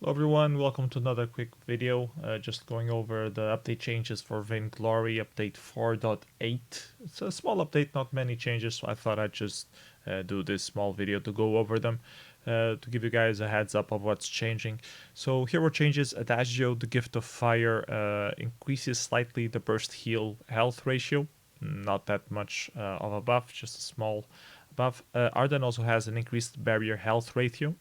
Hello everyone, welcome to another quick video. Just going over the update changes for Vainglory update 4.8. It's a small update, not many changes, so I thought I'd just do this small video to go over them, to give you guys a heads up of what's changing. So here were changes. Adagio, the Gift of Fire, increases slightly the burst heal health ratio. Not that much of a buff, just a small buff. Arden also has an increased barrier health ratio.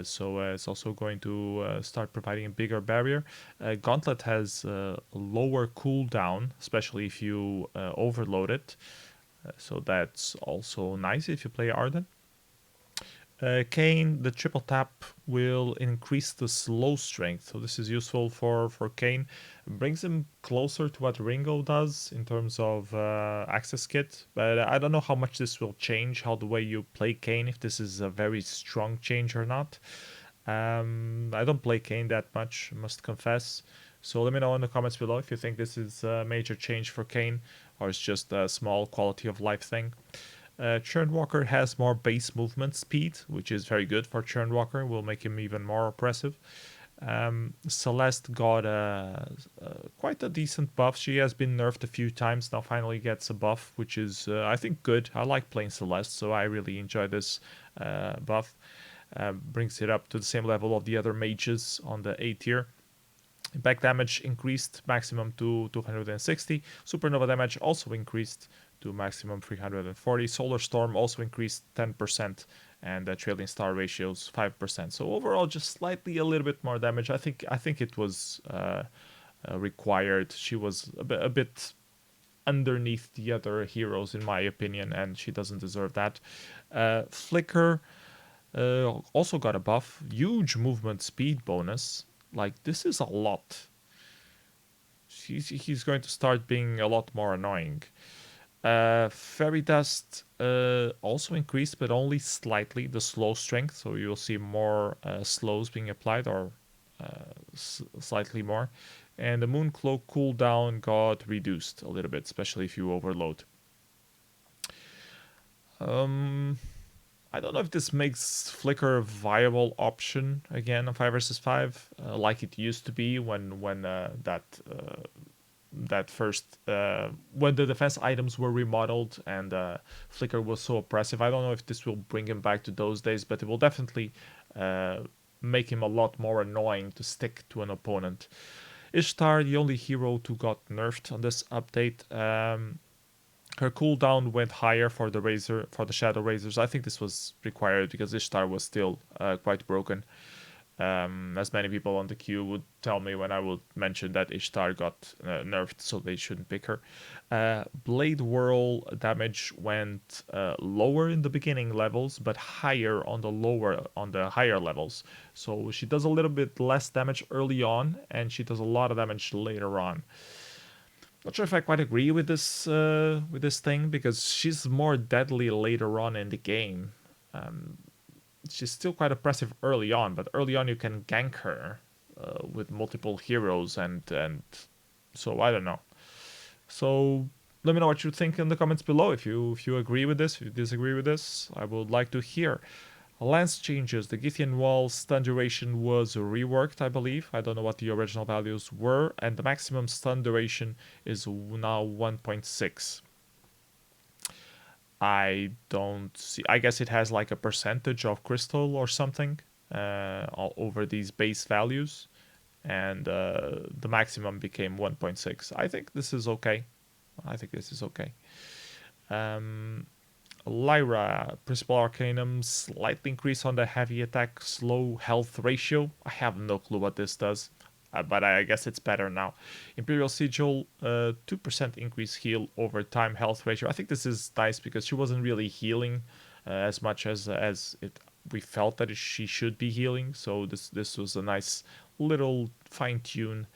So it's also going to start providing a bigger barrier. Gauntlet has a lower cooldown, especially if you overload it. So that's also nice if you play Arden. Cain, the triple tap will increase the slow strength. So this is useful for Cain. It brings him closer to what Ringo does in terms of access kit. But I don't know how much this will change how the way you play Cain, if this is a very strong change or not. I don't play Cain that much, must confess. So let me know in the comments below if you think this is a major change for Cain or it's just a small quality of life thing. Churnwalker has more base movement speed, which is very good for Churnwalker. Will make him even more oppressive. Celeste got quite a decent buff. She has been nerfed a few times. Now finally gets a buff, which is, I think, good. I like playing Celeste, so I really enjoy this buff. Brings it up to the same level of the other mages on the A tier. Impact damage increased maximum to 260. Supernova damage also increased to maximum 340. Solar Storm also increased 10%, and the Trailing Star ratios 5%. So overall, just slightly a little bit more damage. I think it was required. She was a bit underneath the other heroes in my opinion, and she doesn't deserve that. Flicker also got a buff. Huge movement speed bonus. Like, this is a lot. He's going to start being a lot more annoying. Fairy Dust also increased, but only slightly, the slow strength. So you'll see more slows being applied, or slightly more. And the Moon Cloak cooldown got reduced a little bit, especially if you overload. I don't know if this makes Flicker a viable option again on 5 versus 5, like it used to be when that first when the defense items were remodeled and Flicker was so oppressive. I don't know if this will bring him back to those days, but it will definitely make him a lot more annoying to stick to an opponent. Ishtar, the only hero to got nerfed on this update. Her cooldown went higher for the Shadow Razors. I think this was required because Ishtar was still quite broken. As many people on the queue would tell me when I would mention that Ishtar got nerfed, so they shouldn't pick her. Blade Whirl damage went lower in the beginning levels, but higher on the higher levels. So she does a little bit less damage early on, and she does a lot of damage later on. Not sure if I quite agree with this thing, because she's more deadly later on in the game. She's still quite oppressive early on, but early on you can gank her with multiple heroes, and so I don't know. So let me know what you think in the comments below. If you agree with this, if you disagree with this, I would like to hear. Lance changes. The Gideon wall stun duration was reworked, I believe. I don't know what the original values were, and the maximum stun duration is now 1.6. I don't see. I guess it has like a percentage of crystal or something all over these base values, and the maximum became 1.6. I think this is okay. I think this is okay. Lyra, Principal Arcanum, slightly increase on the heavy attack slow health ratio. I have no clue what this does, but I guess it's better now. Imperial Sigil, 2% increase heal over time health ratio. I think this is nice because she wasn't really healing as much as we felt that she should be healing. So this was a nice little fine tune.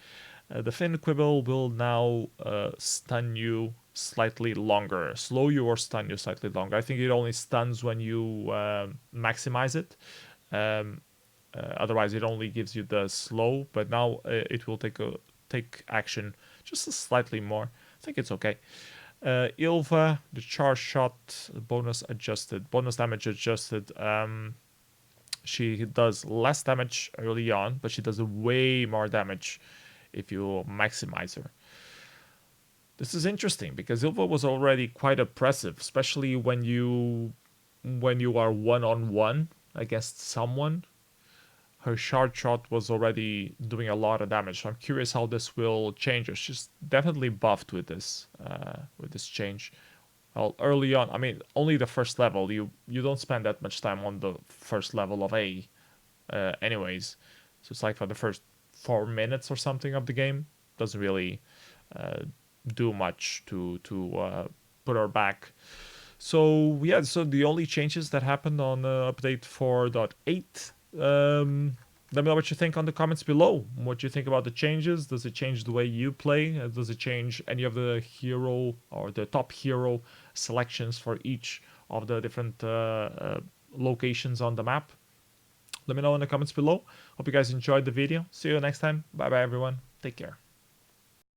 The Fin Quibble will now stun you slightly longer, slow you or stun you slightly longer. I think it only stuns when you maximize it. Otherwise, it only gives you the slow. But now it will take action just slightly more. I think it's okay. Ilva, the charge shot bonus damage adjusted. She does less damage early on, but she does way more damage if you maximize her. This is interesting because Ilva was already quite oppressive, especially when you are one on one against someone. Her shard shot was already doing a lot of damage. So I'm curious how this will change her. She's definitely buffed with this change. Well, early on, I mean, only the first level. You don't spend that much time on the first level of A, anyways. So it's like for the first 4 minutes or something of the game, doesn't really uh, do much to put her back. So yeah, so the only changes that happened on update 4.8. Let me know what you think on the comments below. What you think about the changes? Does it change the way you play? Does it change any of the hero or the top hero selections for each of the different locations on the map? Let me know in the comments below. Hope you guys enjoyed the video. See you next time. Bye bye everyone. Take care.